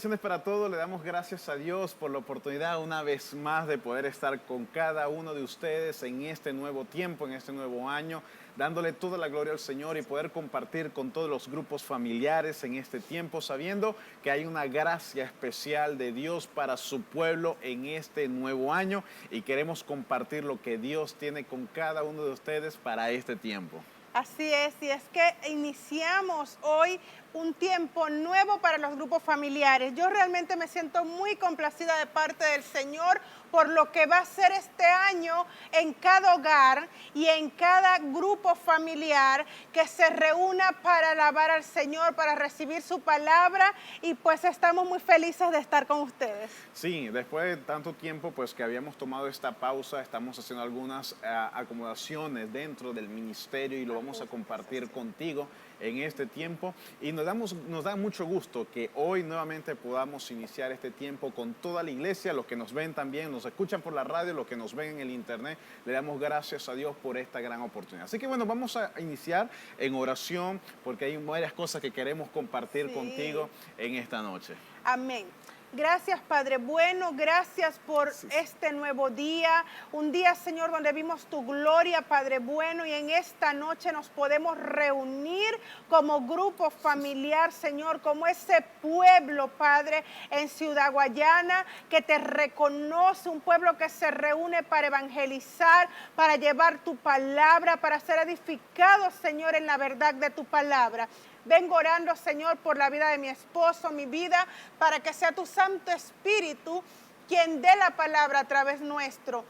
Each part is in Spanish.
bendiciones para todos. Le damos gracias a Dios por la oportunidad una vez más de poder estar con cada uno de ustedes en este nuevo tiempo, en este nuevo año, dándole toda la gloria al Señor y poder compartir con todos los grupos familiares en este tiempo, sabiendo que hay una gracia especial de Dios para su pueblo en este nuevo año y queremos compartir lo que Dios tiene con cada uno de ustedes para este tiempo. Así es, y es que iniciamos hoy un tiempo nuevo para los grupos familiares. Yo realmente me siento muy complacida de parte del Señor por lo que va a ser este año en cada hogar y en cada grupo familiar que se reúna para alabar al Señor, para recibir su palabra, y pues estamos muy felices de estar con ustedes. Sí, después de tanto tiempo pues que habíamos tomado esta pausa, estamos haciendo algunas acomodaciones dentro del ministerio y lo vamos a compartir contigo en este tiempo y nos da mucho gusto que hoy nuevamente podamos iniciar este tiempo con toda la iglesia, los que nos ven también, nos escuchan por la radio, los que nos ven en el internet, le damos gracias a Dios por esta gran oportunidad. Así que bueno, vamos a iniciar en oración porque hay varias cosas que queremos compartir contigo en esta noche. Amén. Gracias, Padre bueno, gracias por este nuevo día, un día, Señor, donde vimos tu gloria, Padre bueno, y en esta noche nos podemos reunir como grupo familiar, Señor, como ese pueblo, Padre, en Ciudad Guayana, que te reconoce, un pueblo que se reúne para evangelizar, para llevar tu palabra, para ser edificado, Señor, en la verdad de tu palabra. Vengo orando, Señor, por la vida de mi esposo, mi vida, para que sea tu Santo Espíritu quien dé la palabra a través nuestro.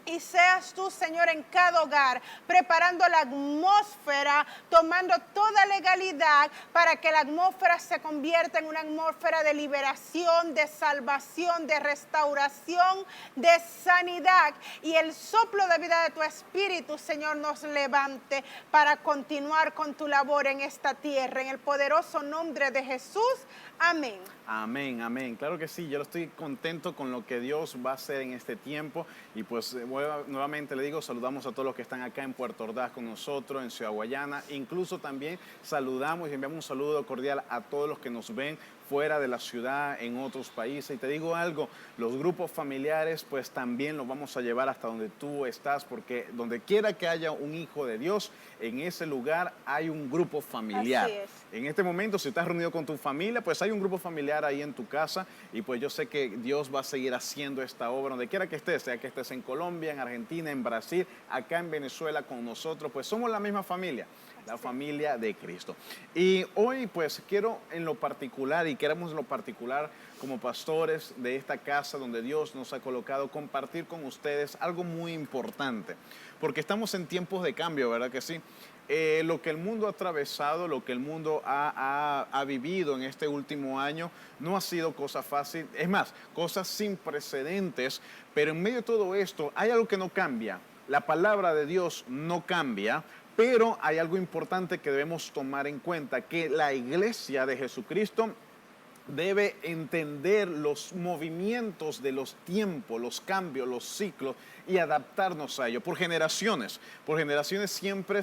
Y seas tú, Señor, en cada hogar, preparando la atmósfera, tomando toda legalidad para que la atmósfera se convierta en una atmósfera de liberación, de salvación, de restauración, de sanidad. Y el soplo de vida de tu Espíritu, Señor, nos levante para continuar con tu labor en esta tierra. En el poderoso nombre de Jesús. Amén. Amén, amén. Claro que sí, yo estoy contento con lo que Dios va a hacer en este tiempo y pues nuevamente le digo, saludamos a todos los que están acá en Puerto Ordaz con nosotros, en Ciudad Guayana, incluso también saludamos y enviamos un saludo cordial a todos los que nos ven fuera de la ciudad, en otros países. Y te digo algo, los grupos familiares pues también los vamos a llevar hasta donde tú estás, porque donde quiera que haya un hijo de Dios, en ese lugar hay un grupo familiar. Así es. En este momento, si estás reunido con tu familia, pues hay un grupo familiar ahí en tu casa y pues yo sé que Dios va a seguir haciendo esta obra donde quiera que estés, sea que estés en Colombia, en Argentina, en Brasil, acá en Venezuela con nosotros, pues somos la misma familia. La familia de Cristo. Y hoy pues quiero en lo particular y queremos en lo particular como pastores de esta casa donde Dios nos ha colocado compartir con ustedes algo muy importante. Porque estamos en tiempos de cambio, ¿verdad que sí? Lo que el mundo ha atravesado, lo que el mundo ha vivido en este último año no ha sido cosa fácil. Es más, cosas sin precedentes. Pero en medio de todo esto hay algo que no cambia. La palabra de Dios no cambia. Pero hay algo importante que debemos tomar en cuenta, que la iglesia de Jesucristo debe entender los movimientos de los tiempos, los cambios, los ciclos y adaptarnos a ello. Por generaciones siempre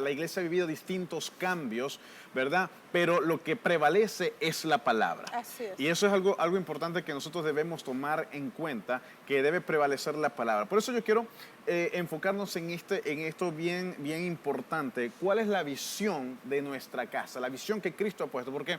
la iglesia ha vivido distintos cambios, ¿verdad? Pero lo que prevalece es la palabra. Así es. Y eso es algo importante que nosotros debemos tomar en cuenta, que debe prevalecer la palabra. Por eso yo quiero enfocarnos en esto bien importante. ¿Cuál es la visión de nuestra casa? La visión que Cristo ha puesto. Porque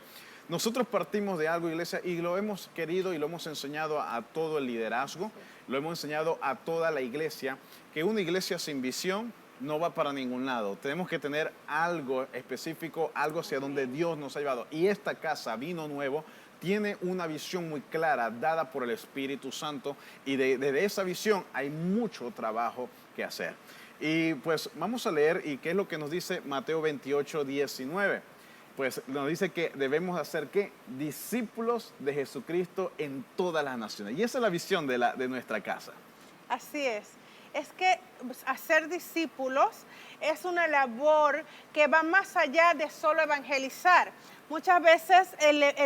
nosotros partimos de algo, iglesia, y lo hemos querido y lo hemos enseñado a todo el liderazgo, lo hemos enseñado a toda la iglesia, que una iglesia sin visión no va para ningún lado. Tenemos que tener algo específico, algo hacia donde Dios nos ha llevado. Y esta casa, Vino Nuevo, tiene una visión muy clara dada por el Espíritu Santo y de esa visión hay mucho trabajo que hacer. Y pues vamos a leer, y qué es lo que nos dice Mateo 28, 19. Pues nos dice que debemos hacer ¿qué? Discípulos de Jesucristo en todas las naciones. Y esa es la visión de nuestra casa. Así es. Es que hacer discípulos es una labor que va más allá de solo evangelizar. Muchas veces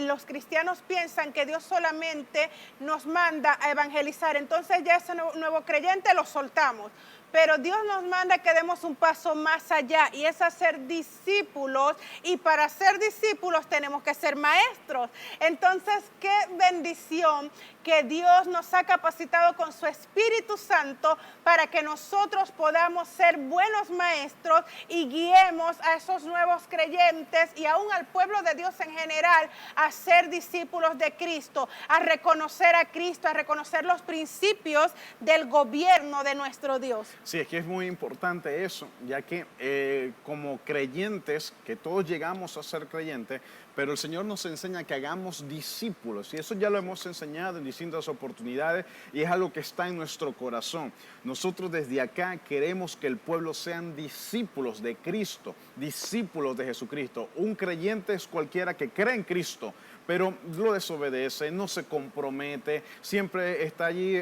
los cristianos piensan que Dios solamente nos manda a evangelizar, entonces ya ese nuevo creyente lo soltamos. pero Dios nos manda que demos un paso más allá y es hacer discípulos, y para ser discípulos tenemos que ser maestros. Entonces, qué bendición que Dios nos ha capacitado con su Espíritu Santo para que nosotros podamos ser buenos maestros y guiemos a esos nuevos creyentes y aún al pueblo de Dios en general a ser discípulos de Cristo, a reconocer a Cristo, a reconocer los principios del gobierno de nuestro Dios. Sí, es que es muy importante eso, ya que como creyentes, que todos llegamos a ser creyentes, pero el Señor nos enseña que hagamos discípulos, y eso ya lo hemos enseñado en distintas oportunidades, y es algo que está en nuestro corazón. Nosotros desde acá queremos que el pueblo sean discípulos de Cristo, discípulos de Jesucristo. Un creyente es cualquiera que cree en Cristo, pero lo desobedece, no se compromete, siempre está allí,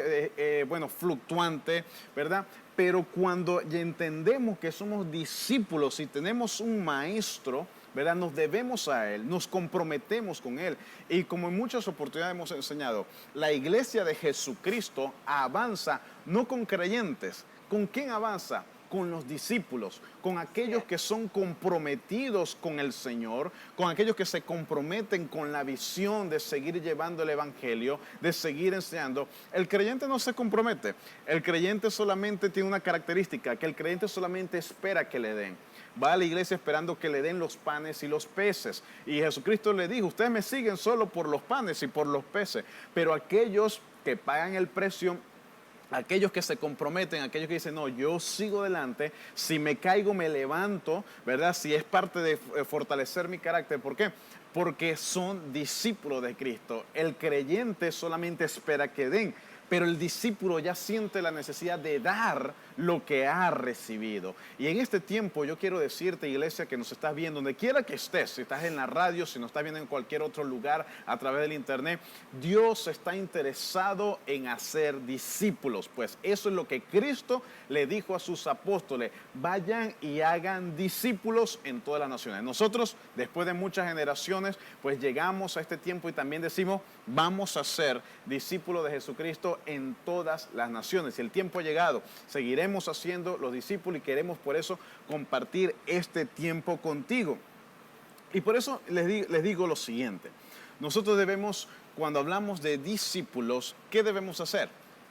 fluctuante, ¿verdad? Pero cuando ya entendemos que somos discípulos y tenemos un maestro, ¿verdad? Nos debemos a Él, nos comprometemos con Él. Y como en muchas oportunidades hemos enseñado, la iglesia de Jesucristo avanza no con creyentes. ¿Con quién avanza? Con los discípulos, con aquellos que son comprometidos con el Señor, con aquellos que se comprometen con la visión de seguir llevando el Evangelio, de seguir enseñando. El creyente no se compromete, el creyente solamente tiene una característica, que el creyente solamente espera que le den. Va a la iglesia esperando que le den los panes y los peces. Y Jesucristo le dijo, ustedes me siguen solo por los panes y por los peces, pero aquellos que pagan el precio, aquellos que se comprometen, aquellos que dicen, no, yo sigo adelante, si me caigo me levanto, ¿verdad? Si es parte de fortalecer mi carácter. ¿Por qué? Porque son discípulos de Cristo. El creyente solamente espera que den, pero el discípulo ya siente la necesidad de dar lo que ha recibido. Y en este tiempo yo quiero decirte, iglesia, que nos estás viendo, donde quiera que estés, si estás en la radio, si nos estás viendo en cualquier otro lugar a través del internet, Dios está interesado en hacer discípulos. Pues eso es lo que Cristo le dijo a sus apóstoles: vayan y hagan discípulos en todas las naciones. Nosotros, después de muchas generaciones, pues llegamos a este tiempo y también decimos, vamos a ser discípulos de Jesucristo en todas las naciones. Y el tiempo ha llegado, seguiremos haciendo los discípulos y queremos por eso compartir este tiempo contigo. Y por eso les digo lo siguiente: nosotros debemos, cuando hablamos de discípulos, ¿qué debemos hacer?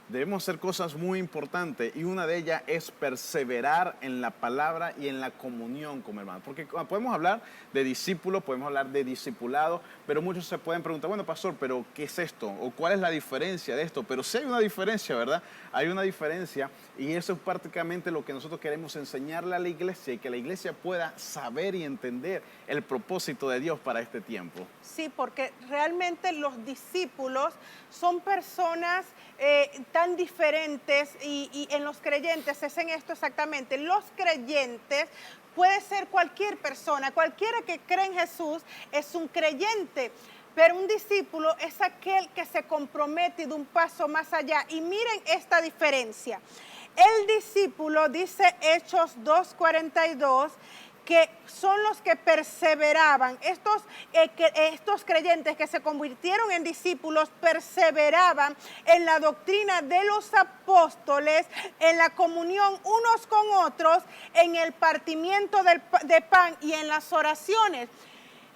Debemos hacer cosas muy importantes, y una de ellas es perseverar en la palabra y en la comunión como hermanos. Porque podemos hablar de discípulos, podemos hablar de discipulado, pero muchos se pueden preguntar, bueno, pastor, ¿pero qué es esto? ¿O cuál es la diferencia de esto? Pero sí hay una diferencia, ¿verdad? Hay una diferencia, y eso es prácticamente lo que nosotros queremos enseñarle a la iglesia, y que la iglesia pueda saber y entender el propósito de Dios para este tiempo. Sí, porque realmente los discípulos son personas tan diferentes, y en los creyentes es en esto exactamente. Los creyentes puede ser cualquier persona, cualquiera que cree en Jesús es un creyente. Pero un discípulo es aquel que se compromete de un paso más allá. Y miren esta diferencia. El discípulo, dice Hechos 2:42, que son los que perseveraban. Estos creyentes que se convirtieron en discípulos perseveraban en la doctrina de los apóstoles, en la comunión unos con otros, en el partimiento de pan y en las oraciones.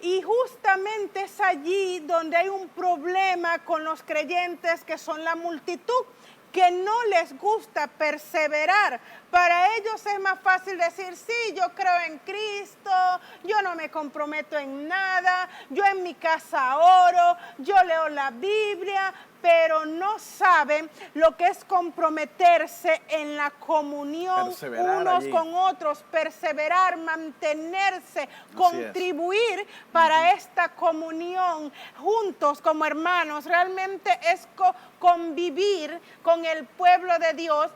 Y justamente es allí donde hay un problema con los creyentes, que son la multitud, que no les gusta perseverar. Para ellos es más fácil decir, sí, yo creo en Cristo, yo no me comprometo en nada, yo en mi casa oro, yo leo la Biblia, pero no saben lo que es comprometerse en la comunión unos con otros, perseverar, mantenerse, contribuir para esta comunión juntos como hermanos. Realmente es convivir con el pueblo de Dios.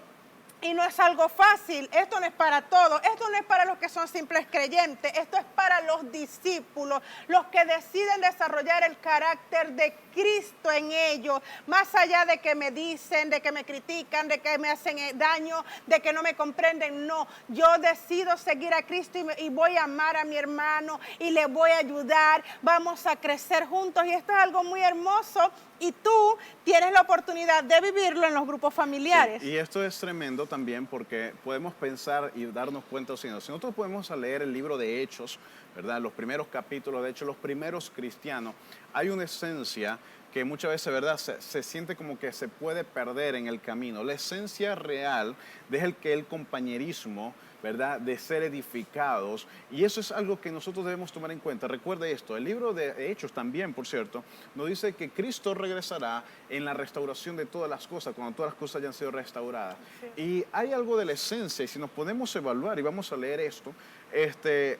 Y no es algo fácil. Esto no es para todos. Esto no es para los que son simples creyentes. Esto es para los discípulos, los que deciden desarrollar el carácter de Cristo en ellos, más allá de que me dicen, de que me critican, de que me hacen daño, de que no me comprenden. No, yo decido seguir a Cristo y voy a amar a mi hermano y le voy a ayudar. Vamos a crecer juntos y esto es algo muy hermoso y tú tienes la oportunidad de vivirlo en los grupos familiares. Sí, y esto es tremendo también porque podemos pensar y darnos cuenta, si nosotros podemos leer el libro de Hechos, ¿verdad? Los primeros capítulos, de hecho, los primeros cristianos, hay una esencia que muchas veces, ¿verdad? Se siente como que se puede perder en el camino. La esencia real es el compañerismo, ¿verdad? De ser edificados, y eso es algo que nosotros debemos tomar en cuenta. Recuerde esto, el libro de Hechos también, por cierto, nos dice que Cristo regresará en la restauración de todas las cosas, cuando todas las cosas hayan sido restauradas. Sí. Y hay algo de la esencia, y si nos podemos evaluar, y vamos a leer esto,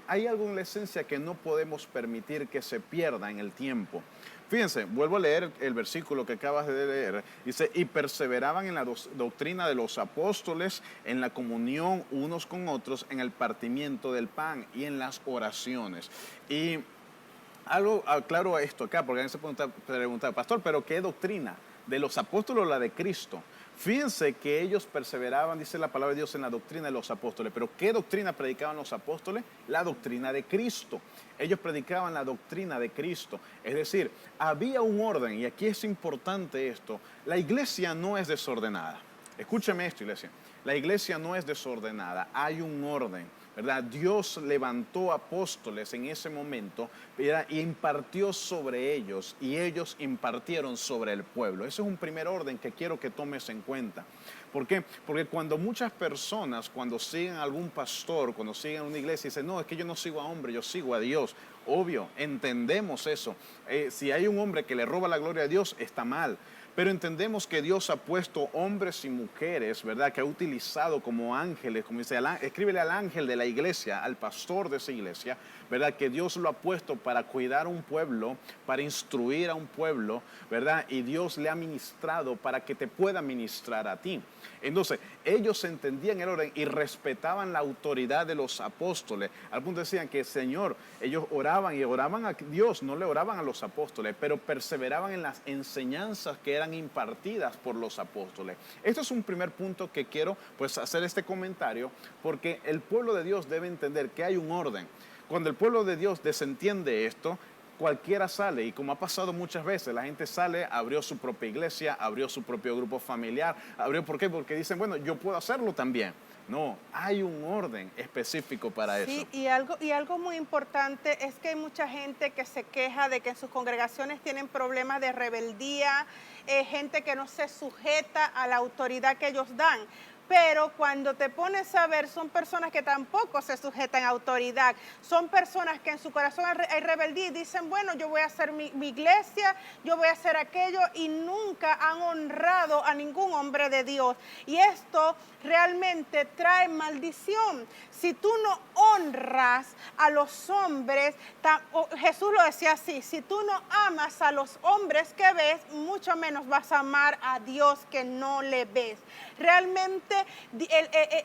hay algo en la esencia que no podemos permitir que se pierda en el tiempo. Fíjense, vuelvo a leer el versículo que acabas de leer. Dice, y perseveraban en la doctrina de los apóstoles, en la comunión unos con otros, en el partimiento del pan y en las oraciones. Y algo aclaro esto acá, porque alguien se pregunta, pastor, ¿pero qué doctrina? ¿De los apóstoles o la de Cristo? Fíjense que ellos perseveraban, dice la palabra de Dios, en la doctrina de los apóstoles. ¿Pero qué doctrina predicaban los apóstoles? La doctrina de Cristo. Ellos predicaban la doctrina de Cristo. Es decir, había un orden, y aquí es importante esto. La iglesia no es desordenada. Escúcheme esto, iglesia. La iglesia no es desordenada, hay un orden, ¿verdad? Dios levantó apóstoles en ese momento, ¿verdad? Y impartió sobre ellos, y ellos impartieron sobre el pueblo. Ese es un primer orden que quiero que tomes en cuenta. ¿Por qué? Porque cuando muchas personas, cuando siguen a algún pastor, cuando siguen a una iglesia, dicen, no, es que yo no sigo a hombre, yo sigo a Dios. Obvio, entendemos eso. Si hay un hombre que le roba la gloria a Dios, está mal. Pero entendemos que Dios ha puesto hombres y mujeres, ¿verdad? Que ha utilizado como ángeles, como dice, escríbele al ángel de la iglesia, al pastor de esa iglesia, ¿verdad? Que Dios lo ha puesto para cuidar a un pueblo, para instruir a un pueblo, ¿verdad? Y Dios le ha ministrado para que te pueda ministrar a ti. Entonces, ellos entendían el orden y respetaban la autoridad de los apóstoles. Al punto decían que, Señor, ellos oraban y oraban a Dios, no le oraban a los apóstoles, pero perseveraban en las enseñanzas que eran impartidas por los apóstoles. Esto es un primer punto que quiero pues hacer este comentario, porque el pueblo de Dios debe entender que hay un orden. Cuando el pueblo de Dios desentiende esto, cualquiera sale, y como ha pasado muchas veces, la gente sale, abrió su propia iglesia, abrió su propio grupo familiar, ¿por qué? Porque dicen, bueno, yo puedo hacerlo también. No, hay un orden específico para eso. Sí, y algo muy importante es que hay mucha gente que se queja de que en sus congregaciones tienen problemas de rebeldía, gente que no se sujeta a la autoridad que ellos dan. Pero cuando te pones a ver, son personas que tampoco se sujetan a autoridad. Son personas que en su corazón hay rebeldía y dicen, bueno, yo voy a hacer mi iglesia, yo voy a hacer aquello, y nunca han honrado a ningún hombre de Dios. Y esto realmente trae maldición. Si tú no honras a los hombres, Jesús lo decía así, si tú no amas a los hombres que ves, mucho menos vas a amar a Dios que no le ves. Realmente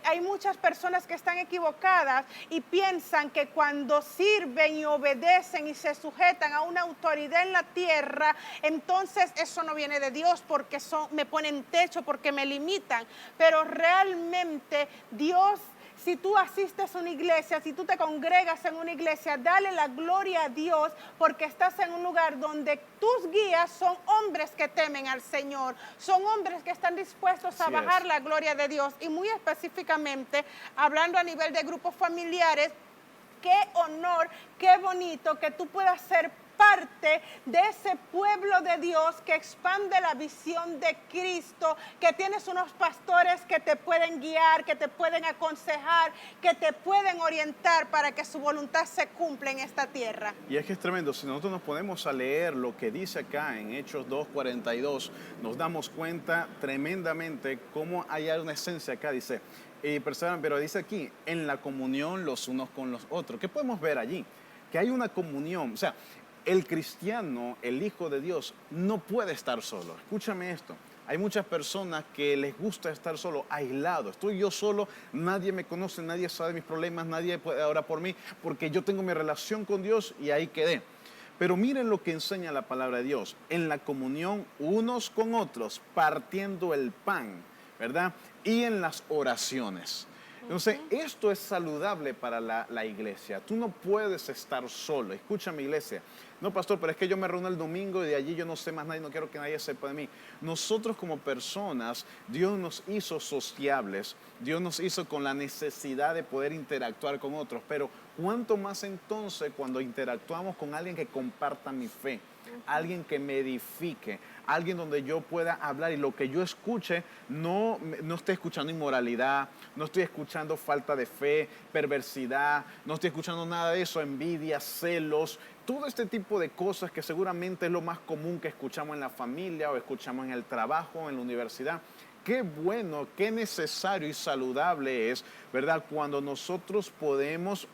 hay muchas personas que están equivocadas y piensan que cuando sirven y obedecen y se sujetan a una autoridad en la tierra, entonces eso no viene de Dios porque me ponen techo, porque me limitan. Pero realmente Dios, si tú asistes a una iglesia, si tú te congregas en una iglesia, dale la gloria a Dios porque estás en un lugar donde tus guías son hombres que temen al Señor, son hombres que están dispuestos a bajar la gloria de Dios. Y muy específicamente, hablando a nivel de grupos familiares, qué honor, qué bonito que tú puedas ser parte de ese pueblo de Dios que expande la visión de Cristo, que tienes unos pastores que te pueden guiar, que te pueden aconsejar, que te pueden orientar para que su voluntad se cumpla en esta tierra. Y es que es tremendo, si nosotros nos ponemos a leer lo que dice acá en Hechos 2:42, nos damos cuenta tremendamente cómo hay una esencia acá, dice, pero dice aquí, en la comunión los unos con los otros. ¿Qué podemos ver allí? Que hay una comunión, o sea, el cristiano, el Hijo de Dios, no puede estar solo. Escúchame esto. Hay muchas personas que les gusta estar solo, aislado. Estoy yo solo, nadie me conoce, nadie sabe mis problemas, nadie puede orar por mí, porque yo tengo mi relación con Dios y ahí quedé. Pero miren lo que enseña la palabra de Dios. En la comunión unos con otros, partiendo el pan, ¿verdad? Y en las oraciones. Entonces, esto es saludable para la iglesia. Tú no puedes estar solo. Escúchame, iglesia. No, pastor, pero es que yo me reúno el domingo y de allí yo no sé más nadie, no quiero que nadie sepa de mí. Nosotros como personas, Dios nos hizo sociables, Dios nos hizo con la necesidad de poder interactuar con otros, pero ¿cuánto más entonces cuando interactuamos con alguien que comparta mi fe? Alguien que me edifique, alguien donde yo pueda hablar y lo que yo escuche no esté escuchando inmoralidad, no estoy escuchando falta de fe, perversidad, no estoy escuchando nada de eso, envidia, celos, todo este tipo de cosas que seguramente es lo más común que escuchamos en la familia o escuchamos en el trabajo, en la universidad. Qué bueno, qué necesario y saludable es, ¿verdad? Cuando nosotros podemos,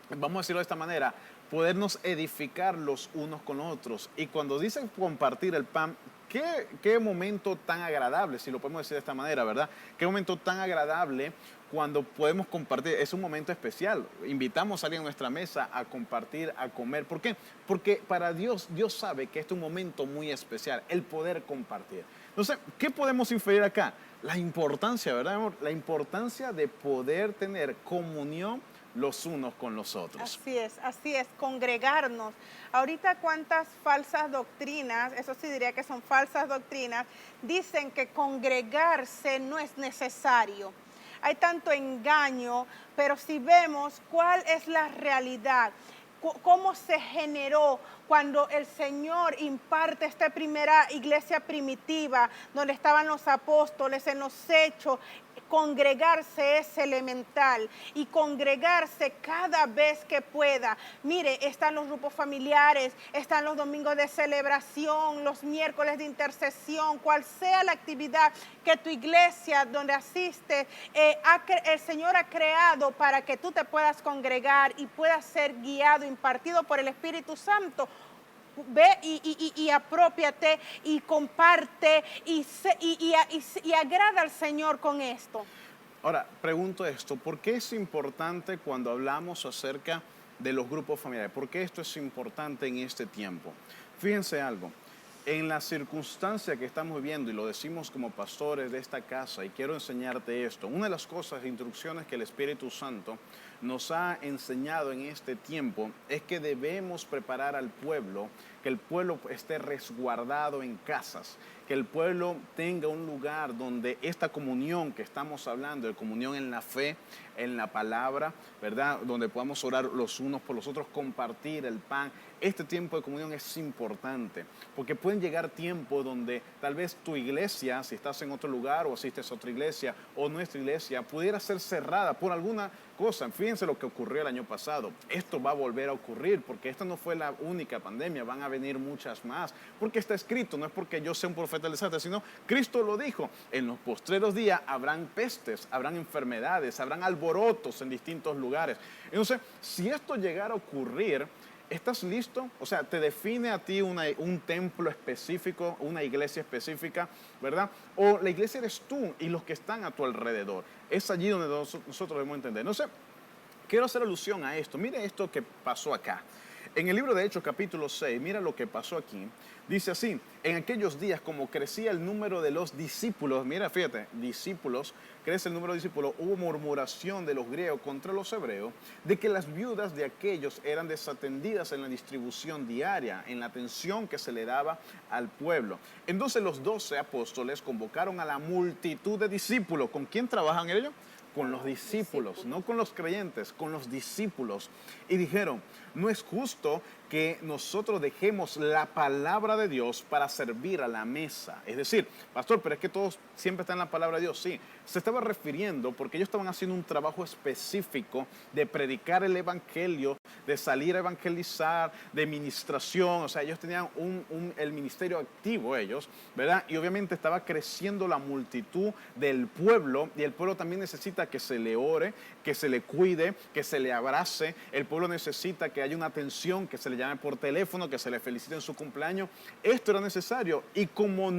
vamos a decirlo de esta manera, podernos edificar los unos con otros. Y cuando dicen compartir el pan, qué momento tan agradable, si lo podemos decir de esta manera, ¿verdad? Qué momento tan agradable cuando podemos compartir. Es un momento especial. Invitamos a alguien a nuestra mesa a compartir, a comer. ¿Por qué? Porque para Dios, Dios sabe que este es un momento muy especial, el poder compartir. Entonces, ¿qué podemos inferir acá? La importancia, ¿verdad, amor? La importancia de poder tener comunión los unos con los otros. Así es, congregarnos. Ahorita cuántas falsas doctrinas, eso sí diría que son falsas doctrinas, dicen que congregarse no es necesario. Hay tanto engaño, pero si vemos cuál es la realidad, cómo se generó cuando el Señor imparte esta primera iglesia primitiva, donde estaban los apóstoles en los hechos, congregarse es elemental y congregarse cada vez que pueda. Mire, están los grupos familiares, están los domingos de celebración, los miércoles de intercesión, cual sea la actividad que tu iglesia donde asiste, el Señor ha creado para que tú te puedas congregar y puedas ser guiado, impartido por el Espíritu Santo. Ve y apropiate y comparte y agrada al Señor con esto. Ahora, pregunto esto, ¿por qué es importante cuando hablamos acerca de los grupos familiares? ¿Por qué esto es importante en este tiempo? Fíjense algo, en la circunstancia que estamos viviendo, y lo decimos como pastores de esta casa, y quiero enseñarte esto, una de las cosas, instrucciones que el Espíritu Santo nos ha enseñado en este tiempo es que debemos preparar al pueblo, que el pueblo esté resguardado en casas, que el pueblo tenga un lugar donde esta comunión que estamos hablando, de comunión en la fe, en la palabra, ¿verdad? Donde podamos orar los unos por los otros, compartir el pan. Este tiempo de comunión es importante, porque pueden llegar tiempos donde tal vez tu iglesia, si estás en otro lugar o asistes a otra iglesia, o nuestra iglesia, pudiera ser cerrada por alguna cosa. Fíjense lo que ocurrió el año pasado. Esto va a volver a ocurrir, porque esta no fue la única pandemia, van a venir muchas más, porque está escrito, no es porque yo sea un profeta del desastre, sino Cristo lo dijo, en los postreros días habrán pestes, habrán enfermedades, habrán alborotos en distintos lugares. Entonces, si esto llegara a ocurrir, ¿estás listo? O sea, te define a ti un templo específico, una iglesia específica, ¿verdad? O la iglesia eres tú y los que están a tu alrededor. Es allí donde nosotros debemos entender. No sé, quiero hacer alusión a esto. Mire esto que pasó acá. En el libro de Hechos, capítulo 6, mira lo que pasó aquí. Dice así, en aquellos días, como crecía el número de los discípulos, mira, fíjate, discípulos, crece el número de discípulos, hubo murmuración de los griegos contra los hebreos, de que las viudas de aquellos eran desatendidas en la distribución diaria, en la atención que se le daba al pueblo. Entonces los 12 apóstoles convocaron a la multitud de discípulos. ¿Con quién trabajan ellos? Con los discípulos, no con los creyentes, con los discípulos. Y dijeron, no es justo que nosotros dejemos la palabra de Dios para servir a la mesa. Es decir, pastor, pero es que todos siempre están en la palabra de Dios. Sí, se estaba refiriendo porque ellos estaban haciendo un trabajo específico de predicar el evangelio, de salir a evangelizar, de ministración. O sea, ellos tenían el ministerio activo ellos, ¿verdad? Y obviamente estaba creciendo la multitud del pueblo, y el pueblo también necesita que se le ore, que se le cuide, que se le abrace. El pueblo necesita que haya una atención, que se le llame por teléfono, que se le felicite en su cumpleaños. Esto era necesario, y como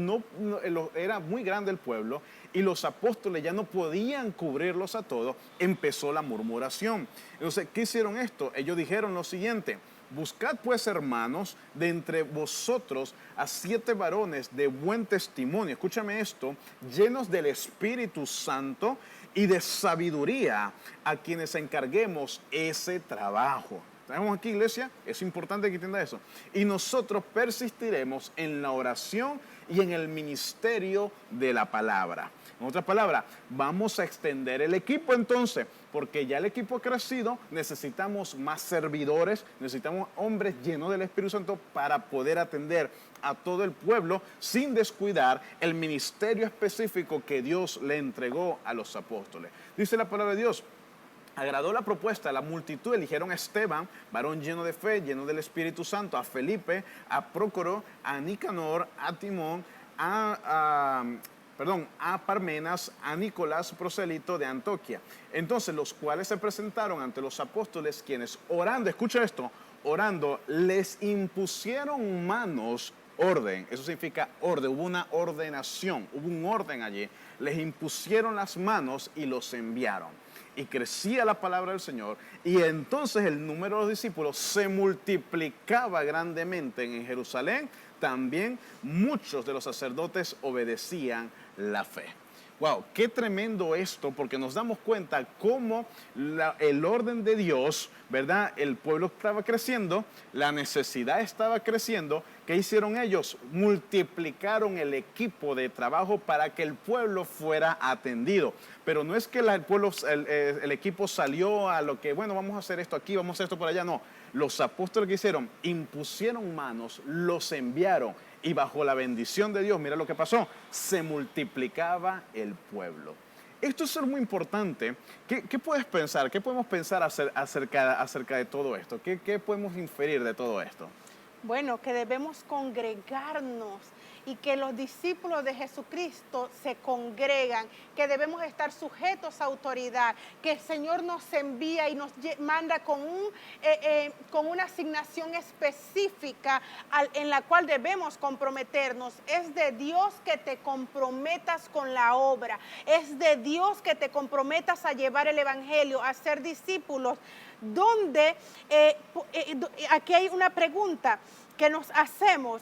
era muy grande el pueblo y los apóstoles ya no podían cubrirlos a todos, empezó la murmuración. Entonces, ¿qué hicieron esto? Ellos dijeron lo siguiente: buscad pues, hermanos, de entre vosotros a 7 varones de buen testimonio, escúchame esto, llenos del Espíritu Santo y de sabiduría, a quienes encarguemos ese trabajo. ¿Estamos aquí, iglesia? Es importante que entienda eso. Y nosotros persistiremos en la oración y en el ministerio de la palabra. En otras palabras, vamos a extender el equipo entonces, porque ya el equipo ha crecido, necesitamos más servidores, necesitamos hombres llenos del Espíritu Santo para poder atender a todo el pueblo sin descuidar el ministerio específico que Dios le entregó a los apóstoles. Dice la palabra de Dios: agradó la propuesta a la multitud, eligieron a Esteban, varón lleno de fe, lleno del Espíritu Santo, a Felipe, a Prócoro, a Nicanor, a Timón, a Parmenas, a Nicolás, prosélito de Antioquía. Entonces, los cuales se presentaron ante los apóstoles, quienes orando, escucha esto, orando, les impusieron manos, orden, eso significa orden, hubo una ordenación, hubo un orden allí, les impusieron las manos y los enviaron. Y crecía la palabra del Señor, y entonces el número de los discípulos se multiplicaba grandemente en Jerusalén. También muchos de los sacerdotes obedecían la fe. Wow, qué tremendo esto, porque nos damos cuenta cómo el orden de Dios, ¿verdad? El pueblo estaba creciendo, la necesidad estaba creciendo. ¿Qué hicieron ellos? Multiplicaron el equipo de trabajo para que el pueblo fuera atendido. Pero no es que el equipo salió a lo que, bueno, vamos a hacer esto aquí, vamos a hacer esto por allá, no. Los apóstoles que hicieron, impusieron manos, los enviaron, y bajo la bendición de Dios, mira lo que pasó, se multiplicaba el pueblo. Esto es muy importante. ¿Qué puedes pensar? ¿Qué podemos pensar acerca de todo esto? ¿Qué podemos inferir de todo esto? Bueno, que debemos congregarnos y que los discípulos de Jesucristo se congregan, que debemos estar sujetos a autoridad, que el Señor nos envía y nos manda con una asignación específica en la cual debemos comprometernos. Es de Dios que te comprometas con la obra, es de Dios que te comprometas a llevar el Evangelio, a ser discípulos. Donde, aquí hay una pregunta que nos hacemos,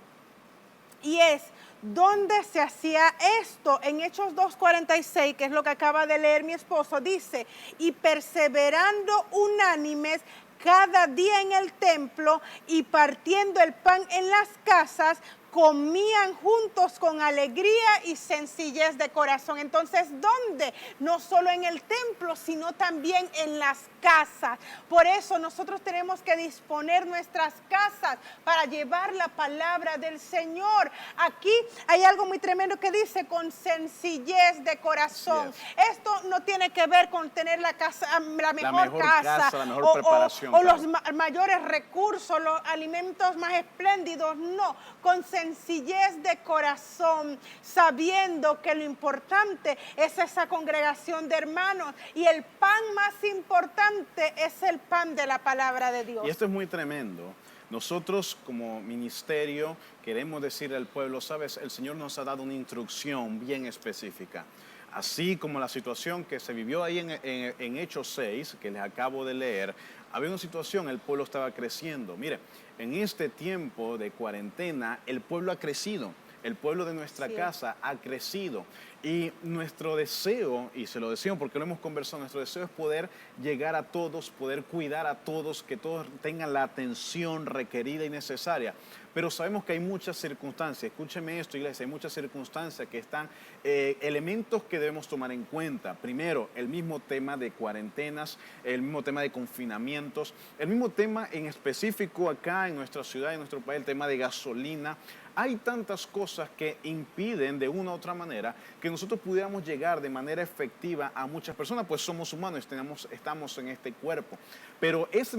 y es, ¿dónde se hacía esto? En Hechos 2:46, que es lo que acaba de leer mi esposo, dice: y perseverando unánimes cada día en el templo y partiendo el pan en las casas, comían juntos con alegría y sencillez de corazón. Entonces, ¿dónde? No solo en el templo, sino también en las casas. Por eso nosotros tenemos que disponer nuestras casas para llevar la palabra del Señor. Aquí hay algo muy tremendo que dice: con sencillez de corazón. Yes. Esto no tiene que ver con tener la mejor casa, la mejor preparación, o los mayores recursos, los alimentos más espléndidos. No, con sencillez de corazón, sabiendo que lo importante es esa congregación de hermanos, y el pan más importante es el pan de la palabra de Dios. Y esto es muy tremendo. Nosotros como ministerio queremos decirle al pueblo: sabes, el Señor nos ha dado una instrucción bien específica. Así como la situación que se vivió ahí en Hechos 6, que les acabo de leer, había una situación, el pueblo estaba creciendo. Mire, en este tiempo de cuarentena, el pueblo ha crecido. El pueblo de nuestra casa ha crecido. Y nuestro deseo, y se lo decimos porque lo hemos conversado, nuestro deseo es poder llegar a todos, poder cuidar a todos, que todos tengan la atención requerida y necesaria. Pero sabemos que hay muchas circunstancias. Escúcheme esto, iglesia, hay muchas circunstancias que están, elementos que debemos tomar en cuenta. Primero, el mismo tema de cuarentenas, el mismo tema de confinamientos, el mismo tema en específico acá en nuestra ciudad, en nuestro país, el tema de gasolina. Hay tantas cosas que impiden de una u otra manera que nosotros pudiéramos llegar de manera efectiva a muchas personas, pues somos humanos, estamos en este cuerpo. Pero eso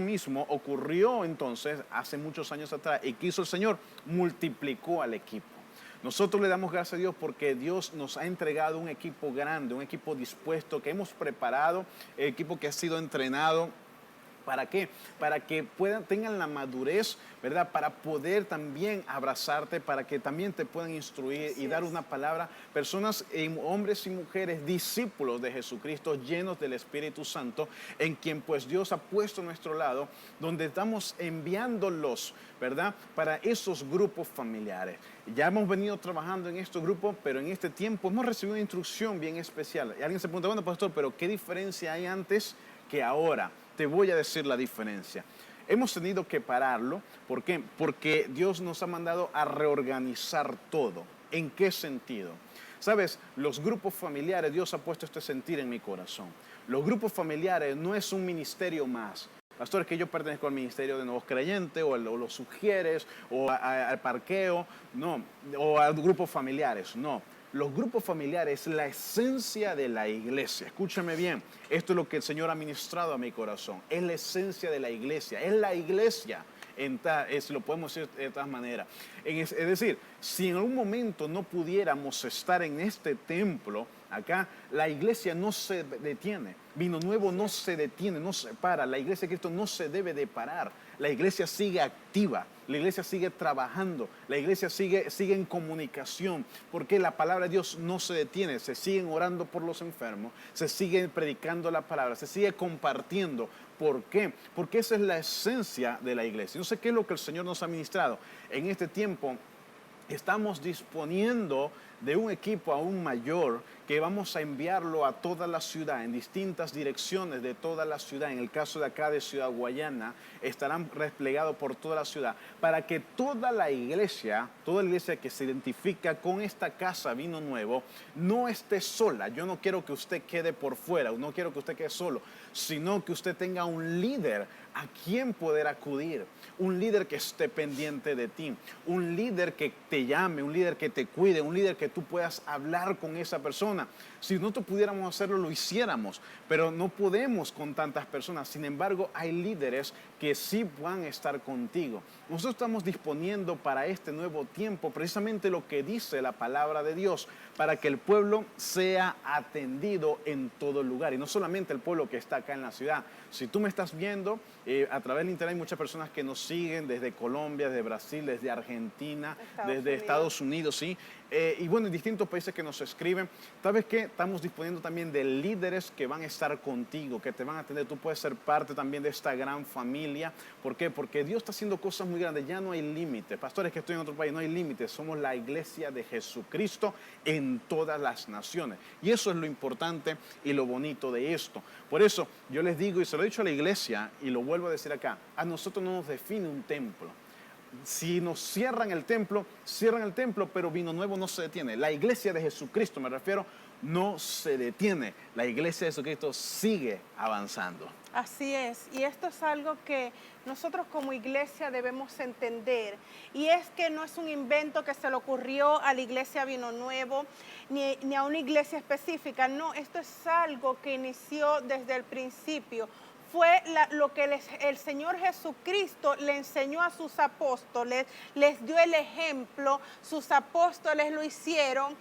mismo ocurrió entonces hace muchos años atrás, y que hizo el Señor, multiplicó al equipo. Nosotros le damos gracias a Dios porque Dios nos ha entregado un equipo grande, un equipo dispuesto, que hemos preparado, el equipo que ha sido entrenado ¿Para qué? Para que tengan la madurez, ¿verdad? Para poder también abrazarte, para que también te puedan instruir y dar una palabra. Personas, hombres y mujeres, discípulos de Jesucristo, llenos del Espíritu Santo, en quien pues Dios ha puesto a nuestro lado, donde estamos enviándolos, ¿verdad? Para esos grupos familiares. Ya hemos venido trabajando en estos grupos, pero en este tiempo hemos recibido una instrucción bien especial. Y alguien se pregunta, bueno, pastor, pero ¿qué diferencia hay antes que ahora? Te voy a decir la diferencia. Hemos tenido que pararlo. ¿Por qué? Porque Dios nos ha mandado a reorganizar todo. ¿En qué sentido? Sabes, los grupos familiares, Dios ha puesto este sentir en mi corazón. Los grupos familiares no es un ministerio más. Pastor, es que yo pertenezco al ministerio de nuevos creyentes, o los sugieres, o al parqueo, no, o a grupos familiares, no. Los grupos familiares es la esencia de la iglesia. Escúchame bien, esto es lo que el Señor ha ministrado a mi corazón. Es la esencia de la iglesia, es la iglesia. Lo podemos decir de todas maneras. Es decir, si en algún momento no pudiéramos estar en este templo, acá, la iglesia no se detiene. Vino Nuevo no se detiene, no se para. La iglesia de Cristo no se debe de parar. La iglesia sigue activa, la iglesia sigue trabajando, la iglesia sigue en comunicación, porque la palabra de Dios no se detiene. Se siguen orando por los enfermos, se sigue predicando la palabra, se sigue compartiendo. ¿Por qué? Porque esa es la esencia de la iglesia. No sé qué es lo que el Señor nos ha ministrado. En este tiempo estamos disponiendo de un equipo aún mayor que vamos a enviarlo a toda la ciudad, en distintas direcciones de toda la ciudad. En el caso de acá de Ciudad Guayana, estarán desplegados por toda la ciudad, para que toda la iglesia que se identifica con esta casa Vino Nuevo, no esté sola. Yo no quiero que usted quede por fuera, no quiero que usted quede solo, sino que usted tenga un líder a quien poder acudir, un líder que esté pendiente de ti, un líder que te llame, un líder que te cuide, un líder que tú puedas hablar con esa persona. Si nosotros pudiéramos hacerlo, lo hiciéramos, pero no podemos con tantas personas. Sin embargo, hay líderes que sí van a estar contigo. Nosotros estamos disponiendo para este nuevo tiempo precisamente lo que dice la palabra de Dios, para que el pueblo sea atendido en todo lugar, y no solamente el pueblo que está acá en la ciudad. Si tú me estás viendo a través del internet, hay muchas personas que nos siguen desde Colombia, desde Brasil, desde Argentina, desde Estados Unidos, ¿sí? Y bueno, en distintos países que nos escriben. ¿Sabes qué? Estamos disponiendo también de líderes que van a estar contigo, que te van a atender. Tú puedes ser parte también de esta gran familia. ¿Por qué? Porque Dios está haciendo cosas muy grandes. Ya no hay límites. Pastores que estoy en otro país, no hay límites. Somos la iglesia de Jesucristo en todas las naciones. Y eso es lo importante y lo bonito de esto. Por eso yo les digo, y se lo he dicho a la iglesia, y lo vuelvo a decir acá, a nosotros no nos define un templo. Si nos cierran el templo, pero Vino Nuevo no se detiene. La iglesia de Jesucristo, me refiero, no se detiene. La iglesia de Jesucristo sigue avanzando. Así es, y esto es algo que nosotros como iglesia debemos entender, y es que no es un invento que se le ocurrió a la iglesia Vino Nuevo, ni a una iglesia específica. No, esto es algo que inició desde el principio. Fue lo que el Señor Jesucristo le enseñó a sus apóstoles, les dio el ejemplo. Sus apóstoles lo hicieron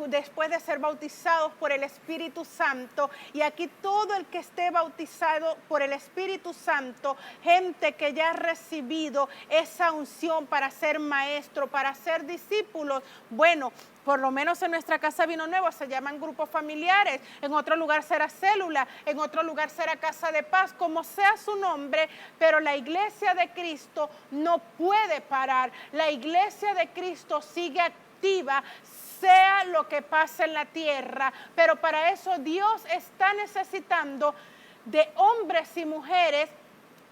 después de ser bautizados por el Espíritu Santo. Y aquí todo el que esté bautizado por el Espíritu Santo, gente que ya ha recibido esa unción para ser maestro, para ser discípulos, bueno, por lo menos en nuestra casa Vino Nuevo se llaman grupos familiares, en otro lugar será célula, en otro lugar será casa de paz, como sea su nombre, pero la iglesia de Cristo no puede parar. La iglesia de Cristo sigue activa, sea lo que pase en la tierra, pero para eso Dios está necesitando de hombres y mujeres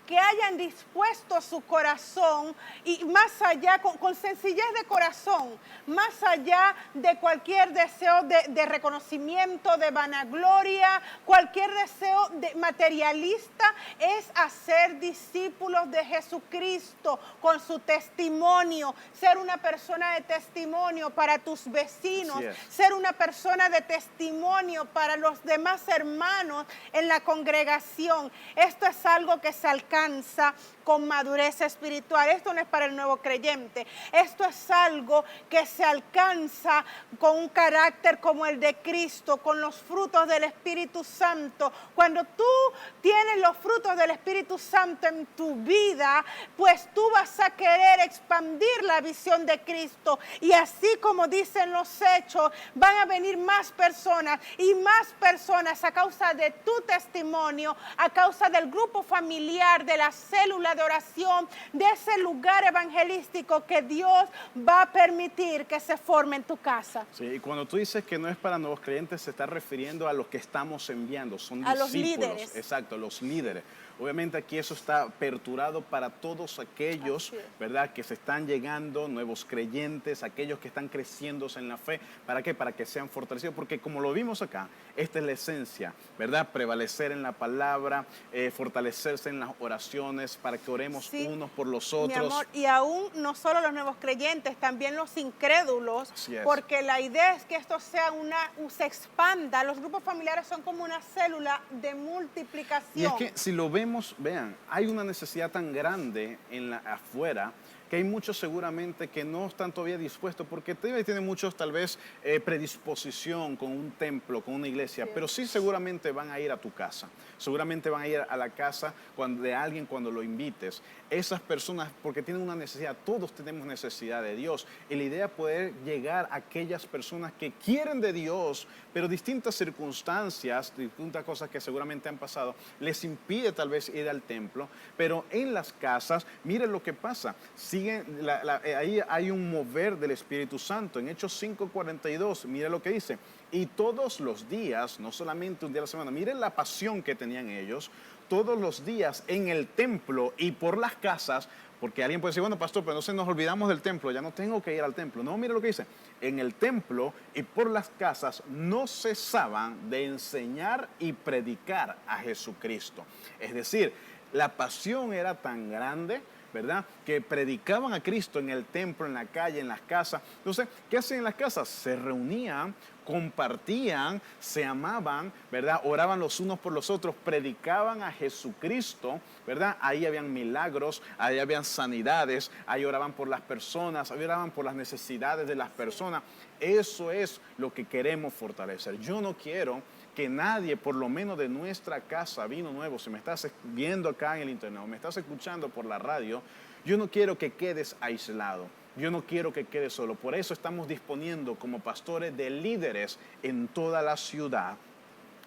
que hayan dispuesto su corazón, y más allá, con sencillez de corazón, más allá de cualquier deseo de reconocimiento, de vanagloria, cualquier deseo materialista, es hacer discípulos de Jesucristo con su testimonio, ser una persona de testimonio para tus vecinos, ser una persona de testimonio para los demás hermanos en la congregación. Esto es algo que se alcanza con madurez espiritual. Esto no es para el nuevo creyente. Esto es algo que se alcanza con un carácter como el de Cristo, con los frutos del Espíritu Santo. Cuando tú tienes los frutos del Espíritu Santo en tu vida, pues tú vas a querer expandir la visión de Cristo. Y así como dicen los hechos, van a venir más personas y más personas a causa de tu testimonio, a causa del grupo familiar, de la célula de oración, de ese lugar evangelístico que Dios va a permitir que se forme en tu casa. Sí, y cuando tú dices que no es para nuevos creyentes, se está refiriendo a los que estamos enviando, son A discípulos. los líderes. Exacto, los líderes. Obviamente aquí eso está aperturado para todos aquellos, ¿verdad?, que se están llegando, nuevos creyentes, aquellos que están creciéndose en la fe. ¿Para qué? Para que sean fortalecidos, porque como lo vimos acá, esta es la esencia, ¿verdad? Prevalecer en la palabra, fortalecerse en las oraciones, para que oremos unos por los otros. Mi amor, y aún no solo los nuevos creyentes, también los incrédulos, porque la idea es que esto sea se expanda. Los grupos familiares son como una célula de multiplicación. Y es que si lo vemos, vean, hay una necesidad tan grande afuera, que hay muchos seguramente que no están todavía dispuestos, porque tienen muchos tal vez predisposición con un templo, con una iglesia, pero sí seguramente van a ir a tu casa, seguramente van a ir a la casa de alguien cuando lo invites. Esas personas, porque tienen una necesidad, todos tenemos necesidad de Dios, y la idea es poder llegar a aquellas personas que quieren de Dios, pero distintas circunstancias, distintas cosas que seguramente han pasado, les impide tal vez ir al templo, pero en las casas, miren lo que pasa, ahí hay un mover del Espíritu Santo. En Hechos 5:42, mire lo que dice. Y todos los días, no solamente un día a la semana, miren la pasión que tenían ellos, todos los días en el templo y por las casas, porque alguien puede decir, bueno, pastor, pero no se nos olvidamos del templo, ya no tengo que ir al templo. No, mire lo que dice. En el templo y por las casas no cesaban de enseñar y predicar a Jesucristo. Es decir, la pasión era tan grande, ¿verdad?, que predicaban a Cristo en el templo, en la calle, en las casas. Entonces, ¿qué hacían en las casas? Se reunían, compartían, se amaban, ¿verdad? Oraban los unos por los otros, predicaban a Jesucristo, ¿verdad? Ahí habían milagros, ahí habían sanidades, ahí oraban por las personas, ahí oraban por las necesidades de las personas. Eso es lo que queremos fortalecer. Yo no quiero que nadie, por lo menos de nuestra casa, Vino Nuevo, si me estás viendo acá en el internet o me estás escuchando por la radio, yo no quiero que quedes aislado. Yo no quiero que quedes solo. Por eso estamos disponiendo como pastores de líderes en toda la ciudad,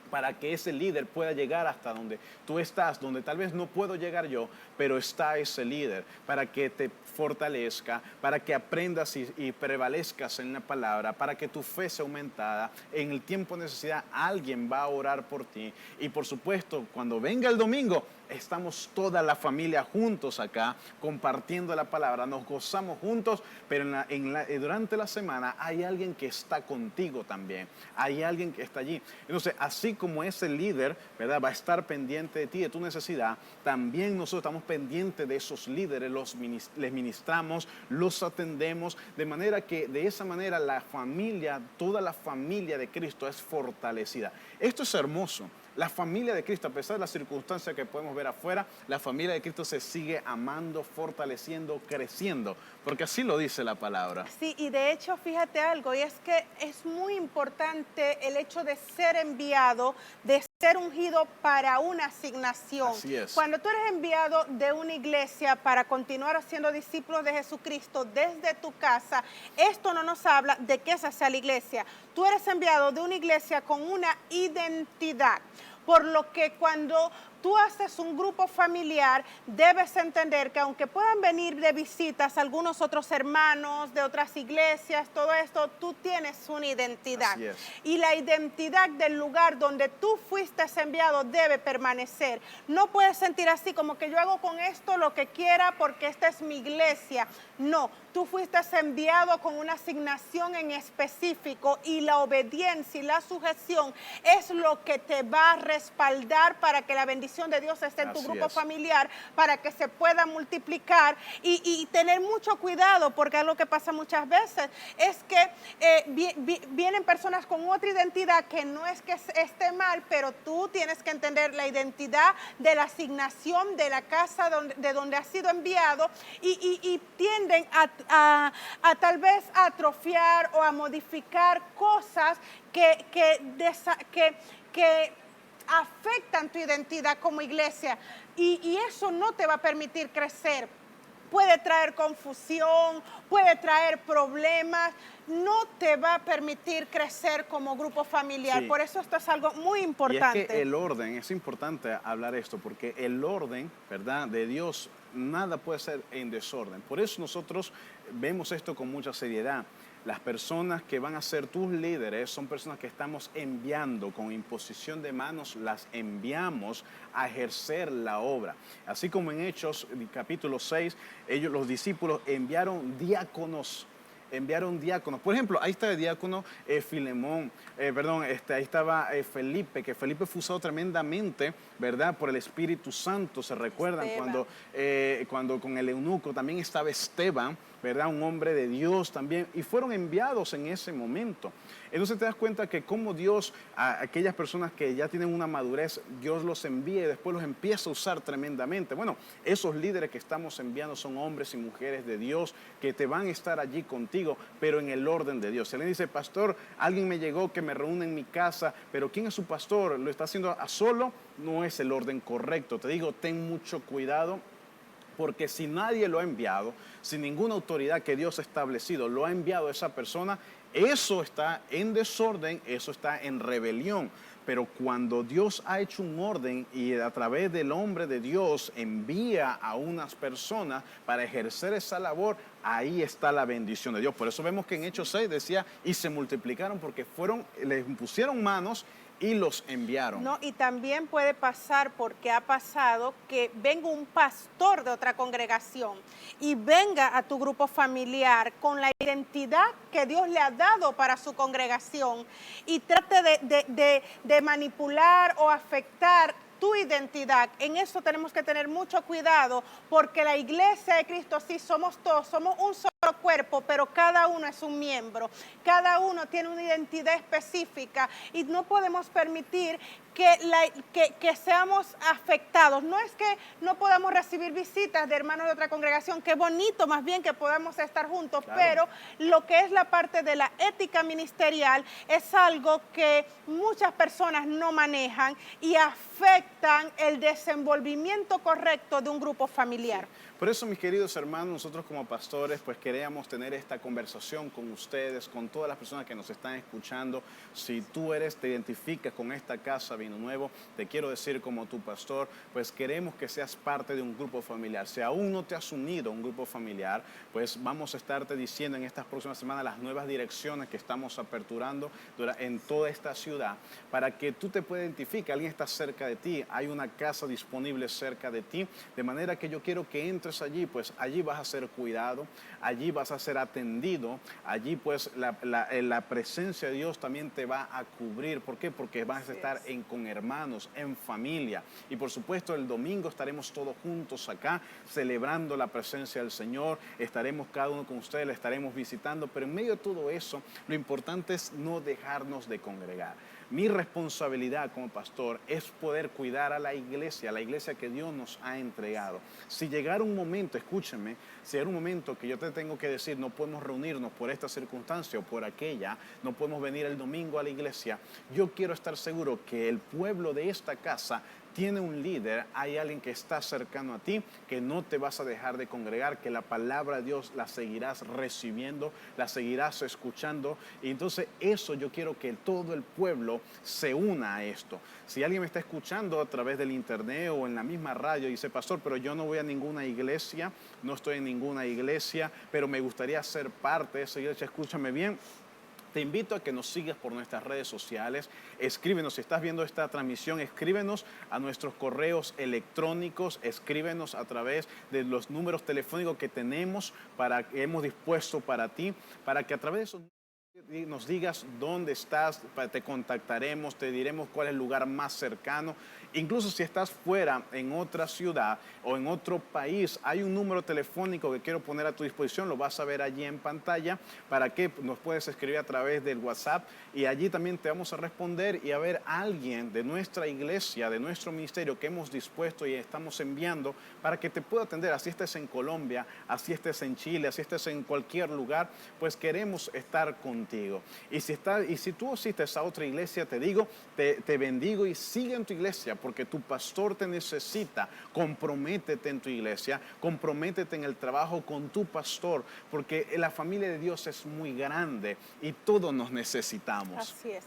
para que ese líder pueda llegar hasta donde tú estás, donde tal vez no puedo llegar yo, pero está ese líder, para que te fortalezca, para que aprendas y prevalezcas en la palabra, para que tu fe sea aumentada. En el tiempo de necesidad alguien va a orar por ti. Y por supuesto, cuando venga el domingo, estamos toda la familia juntos acá, compartiendo la palabra, nos gozamos juntos, pero durante la semana hay alguien que está contigo también, hay alguien que está allí. Entonces, así como ese líder, ¿verdad?, va a estar pendiente de ti, de tu necesidad, también nosotros estamos pendientes de esos líderes, les ministramos, los atendemos, de manera que de esa manera la familia, toda la familia de Cristo es fortalecida. Esto es hermoso. La familia de Cristo, a pesar de las circunstancias que podemos ver afuera, la familia de Cristo se sigue amando, fortaleciendo, creciendo, porque así lo dice la palabra. Sí, y de hecho, fíjate algo, y es que es muy importante el hecho de ser enviado, de ser ungido para una asignación. Así es. Cuando tú eres enviado de una iglesia para continuar haciendo discípulos de Jesucristo desde tu casa, esto no nos habla de que esa sea la iglesia. Tú eres enviado de una iglesia con una identidad. Por lo que cuando tú haces un grupo familiar, debes entender que aunque puedan venir de visitas algunos otros hermanos de otras iglesias, todo esto, tú tienes una identidad. Así es. Y la identidad del lugar donde tú fuiste enviado debe permanecer. No puedes sentir así como que yo hago con esto lo que quiera porque esta es mi iglesia. No, tú fuiste enviado con una asignación en específico, y la obediencia y la sujeción es lo que te va a respaldar para que la bendición bendición de Dios esté en tu Así grupo es. familiar para que se pueda multiplicar y tener mucho cuidado, porque algo que pasa muchas veces es que vienen personas con otra identidad que no es que esté mal, pero tú tienes que entender la identidad de la asignación de la casa de donde has sido enviado y tienden a tal vez a atrofiar o a modificar cosas que afectan tu identidad como iglesia y eso no te va a permitir crecer. Puede traer confusión, puede traer problemas, no te va a permitir crecer como grupo familiar. Sí. Por eso esto es algo muy Y es importante. que el orden, es importante hablar esto, porque el orden, ¿verdad?, de Dios, nada puede ser en desorden. Por eso nosotros vemos esto con mucha seriedad. Las personas que van a ser tus líderes son personas que estamos enviando con imposición de manos, las enviamos a ejercer la obra. Así como en Hechos capítulo 6, ellos, los discípulos, enviaron diáconos. Por ejemplo, ahí está el diácono Filemón, ahí estaba Felipe, que Felipe fue usado tremendamente, ¿verdad?, por el Espíritu Santo. ¿Se recuerdan cuando con el eunuco también estaba Esteban, ¿verdad?, un hombre de Dios también, y fueron enviados en ese momento? Entonces te das cuenta que como Dios, a aquellas personas que ya tienen una madurez, Dios los envía y después los empieza a usar tremendamente. Bueno, esos líderes que estamos enviando son hombres y mujeres de Dios que te van a estar allí contigo, pero en el orden de Dios. Si alguien dice, pastor, alguien me llegó que me reúne en mi casa, pero ¿quién es su pastor? ¿Lo está haciendo a solo? No es el orden correcto. Te digo, ten mucho cuidado. Porque si nadie lo ha enviado, si ninguna autoridad que Dios ha establecido lo ha enviado a esa persona, eso está en desorden, eso está en rebelión. Pero cuando Dios ha hecho un orden y a través del hombre de Dios envía a unas personas para ejercer esa labor, ahí está la bendición de Dios. Por eso vemos que en Hechos 6 decía, y se multiplicaron porque les impusieron manos y los enviaron. No, y también puede pasar, porque ha pasado, que venga un pastor de otra congregación y venga a tu grupo familiar con la identidad que Dios le ha dado para su congregación y trate de manipular o afectar tu identidad. En eso tenemos que tener mucho cuidado, porque la iglesia de Cristo, sí, somos todos, somos un solo cuerpo, pero cada uno es un miembro, cada uno tiene una identidad específica y no podemos permitir que seamos afectados. No es que no podamos recibir visitas de hermanos de otra congregación, qué bonito más bien que podamos estar juntos, Claro. pero lo que es la parte de la ética ministerial es algo que muchas personas no manejan y afectan el desenvolvimiento correcto de un grupo familiar. Sí. Por eso, mis queridos hermanos, nosotros como pastores, pues queríamos tener esta conversación con ustedes, con todas las personas que nos están escuchando. Si tú te identificas con esta casa Vino Nuevo, te quiero decir como tu pastor, pues queremos que seas parte de un grupo familiar. Si aún no te has unido a un grupo familiar, pues vamos a estarte diciendo en estas próximas semanas las nuevas direcciones que estamos aperturando en toda esta ciudad, para que tú te puedas identificar, alguien está cerca de ti, hay una casa disponible cerca de ti, de manera que yo quiero que entres allí, pues allí vas a ser cuidado, allí vas a ser atendido, allí pues la presencia de Dios también te va a cubrir. ¿Por qué? Porque vas a estar con hermanos, en familia, y por supuesto el domingo estaremos todos juntos acá celebrando la presencia del Señor, estaremos cada uno con ustedes, le estaremos visitando, pero en medio de todo eso lo importante es no dejarnos de congregar. Mi responsabilidad como pastor es poder cuidar a la iglesia que Dios nos ha entregado. Si llegara un momento, escúchenme, si llegara un momento que yo te tengo que decir, no podemos reunirnos por esta circunstancia o por aquella, no podemos venir el domingo a la iglesia, yo quiero estar seguro que el pueblo de esta casa tiene un líder, hay alguien que está cercano a ti, que no te vas a dejar de congregar, que la palabra de Dios la seguirás recibiendo, la seguirás escuchando. Y entonces eso yo quiero que todo el pueblo se una a esto. Si alguien me está escuchando a través del internet o en la misma radio y dice, pastor, pero yo no voy a ninguna iglesia, no estoy en ninguna iglesia, pero me gustaría ser parte de esa iglesia, escúchame bien. Te invito a que nos sigas por nuestras redes sociales. Escríbenos, si estás viendo esta transmisión, escríbenos a nuestros correos electrónicos, escríbenos a través de los números telefónicos que tenemos que hemos dispuesto para ti, para que a través de esos Y nos digas dónde estás, te contactaremos, te diremos cuál es el lugar más cercano. Incluso si estás fuera en otra ciudad o en otro país, hay un número telefónico que quiero poner a tu disposición, lo vas a ver allí en pantalla, para que nos puedes escribir a través del WhatsApp y allí también te vamos a responder y a ver a alguien de nuestra iglesia, de nuestro ministerio que hemos dispuesto y estamos enviando para que te pueda atender, así estés en Colombia, así estés en Chile, así estés en cualquier lugar, pues queremos estar contigo. Y si tú asistes a otra iglesia, te digo, te bendigo y sigue en tu iglesia porque tu pastor te necesita. Comprométete en tu iglesia, comprométete en el trabajo con tu pastor, porque la familia de Dios es muy grande y todos nos necesitamos. Así es,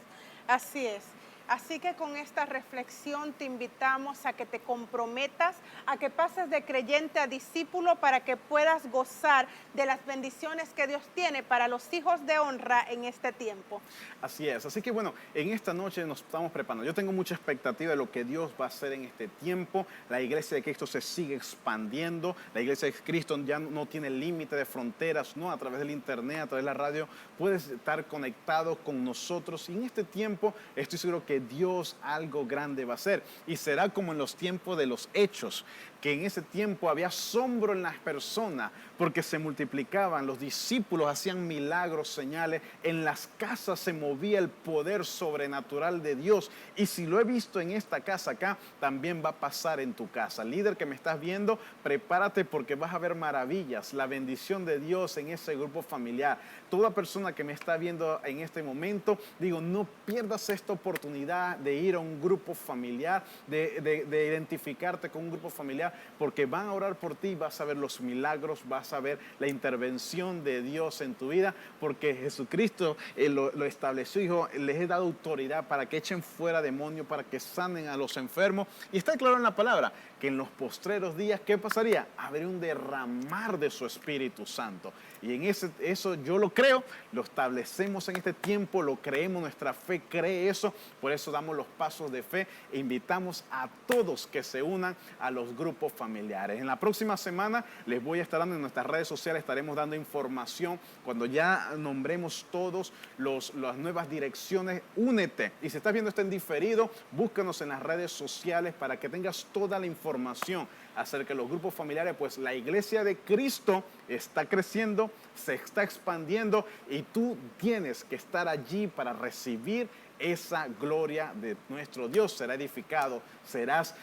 así es. Así que con esta reflexión te invitamos a que te comprometas, a que pases de creyente a discípulo para que puedas gozar de las bendiciones que Dios tiene para los hijos de honra en este tiempo. Así es, así que bueno, en esta noche nos estamos preparando. Yo tengo mucha expectativa de lo que Dios va a hacer en este tiempo. La iglesia de Cristo se sigue expandiendo, la iglesia de Cristo ya no tiene límite de fronteras, ¿no? A través del internet, a través de la radio, puedes estar conectado con nosotros y en este tiempo estoy seguro que Dios algo grande va a hacer y será como en los tiempos de los Hechos, que en ese tiempo había asombro en las personas porque se multiplicaban, los discípulos hacían milagros, señales, en las casas se movía el poder sobrenatural de Dios y si lo he visto en esta casa acá, también va a pasar en tu casa. Líder que me estás viendo, prepárate porque vas a ver maravillas, la bendición de Dios en ese grupo familiar. Toda persona que me está viendo en este momento, digo, no pierdas esta oportunidad de ir a un grupo familiar, de identificarte con un grupo familiar, porque van a orar por ti, vas a ver los milagros, vas a ver la intervención de Dios en tu vida, porque Jesucristo lo estableció, dijo, les he dado autoridad para que echen fuera demonios, para que sanen a los enfermos, y está claro en la palabra, que en los postreros días, ¿qué pasaría? Habría un derramar de su Espíritu Santo, y en eso yo lo creo, lo establecemos en este tiempo, lo creemos, nuestra fe cree eso, por eso damos los pasos de fe e invitamos a todos que se unan a los grupos familiares. En la próxima semana les voy a estar dando en nuestras redes sociales, estaremos dando información cuando ya nombremos todos las nuevas direcciones. Únete y si estás viendo esto en diferido, búscanos en las redes sociales para que tengas toda la información acerca de los grupos familiares, pues la iglesia de Cristo está creciendo, se está expandiendo y tú tienes que estar allí para recibir esa gloria de nuestro Dios. Será edificado, serás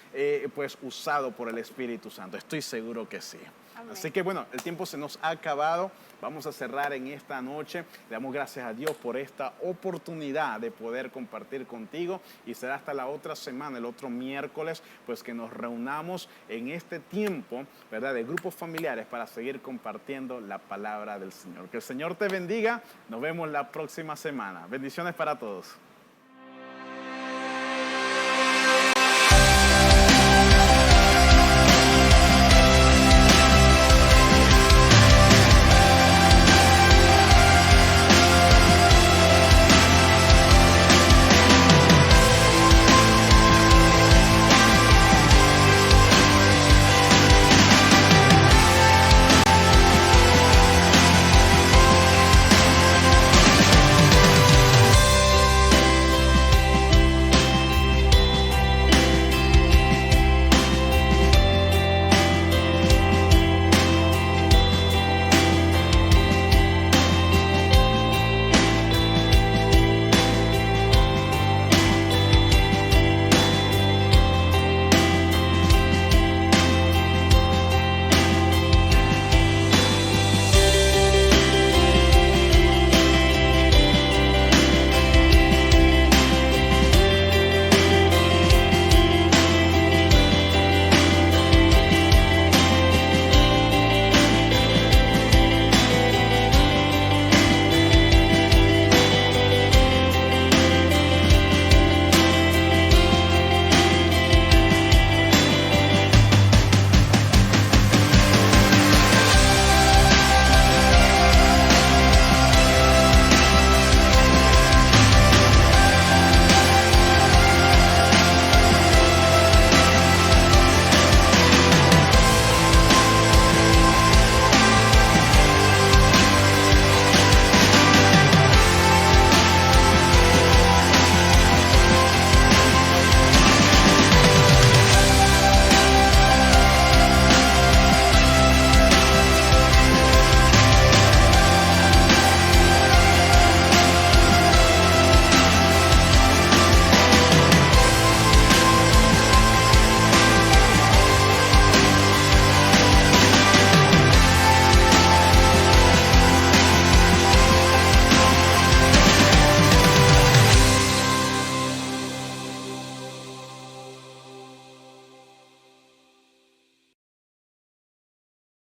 pues usado por el Espíritu Santo. Estoy seguro que sí. Amén. Así que bueno, el tiempo se nos ha acabado. Vamos a cerrar en esta noche. Le damos gracias a Dios por esta oportunidad de poder compartir contigo y será hasta la otra semana, el otro miércoles, pues que nos reunamos en este tiempo, ¿verdad? De grupos familiares para seguir compartiendo la palabra del Señor. Que el Señor te bendiga. Nos vemos la próxima semana. Bendiciones para todos.